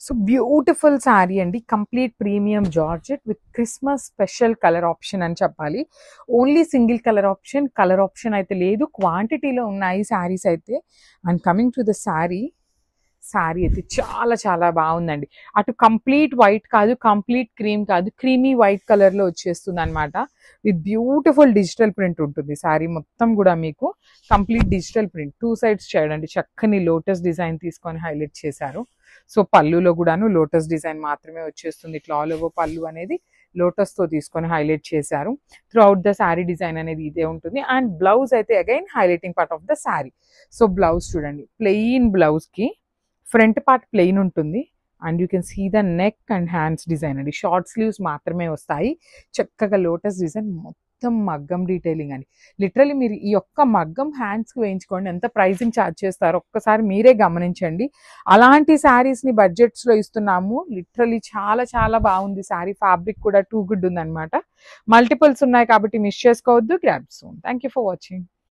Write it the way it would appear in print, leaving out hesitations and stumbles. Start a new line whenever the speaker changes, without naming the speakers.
So beautiful sari అండి, complete premium georgette with Christmas special colour option అని చెప్పాలి. Only single colour option అయితే లేదు, క్వాంటిటీలో ఉన్నాయి శారీస్ అయితే. And coming to the sari అయితే చాలా చాలా బాగుందండి. అటు కంప్లీట్ వైట్ కాదు, కంప్లీట్ క్రీమ్ కాదు, క్రీమీ వైట్ కలర్లో వచ్చేస్తుంది అనమాట. విత్ బ్యూటిఫుల్ డిజిటల్ ప్రింట్ ఉంటుంది శారీ మొత్తం కూడా. మీకు కంప్లీట్ డిజిటల్ ప్రింట్, 2 సైడ్స్ చేయడండి, చక్కని లోటస్ డిజైన్ తీసుకొని హైలైట్ చేశారు. సో పళ్ళులో కూడాను లోటస్ డిజైన్ మాత్రమే వచ్చేస్తుంది. ఇట్లా ఆల్ ఓవర్ పళ్ళు అనేది లోటస్తో తీసుకొని హైలైట్ చేశారు. Throughout the sari design అనేది ఇదే ఉంటుంది. అండ్ బ్లౌజ్ అయితే again highlighting part of the sari. So blouse చూడండి, ప్లెయిన్ బ్లౌజ్కి ఫ్రంట్ పార్ట్ ప్లెయిన్ ఉంటుంది. And you can see the neck and hands design అండి. షార్ట్ స్లీవ్స్ మాత్రమే వస్తాయి. చక్కగా లోటస్ డిజైన్, మొత్తం మగ్గం డీటెయిలింగ్ అండి. లిటరలీ మీరు ఈ ఒక్క మగ్గం హ్యాండ్స్కి వేయించుకోండి, ఎంత ప్రైజింగ్ ఛార్జ్ చేస్తారో ఒక్కసారి మీరే గమనించండి. అలాంటి శారీస్ని బడ్జెట్స్లో ఇస్తున్నాము. లిటరలీ చాలా చాలా బాగుంది శారీ. ఫ్యాబ్రిక్ కూడా టూ గుడ్ ఉందన్నమాట. మల్టిపుల్స్ ఉన్నాయి కాబట్టి మిస్ చేసుకోవద్దు. Grab soon. Thank you for watching.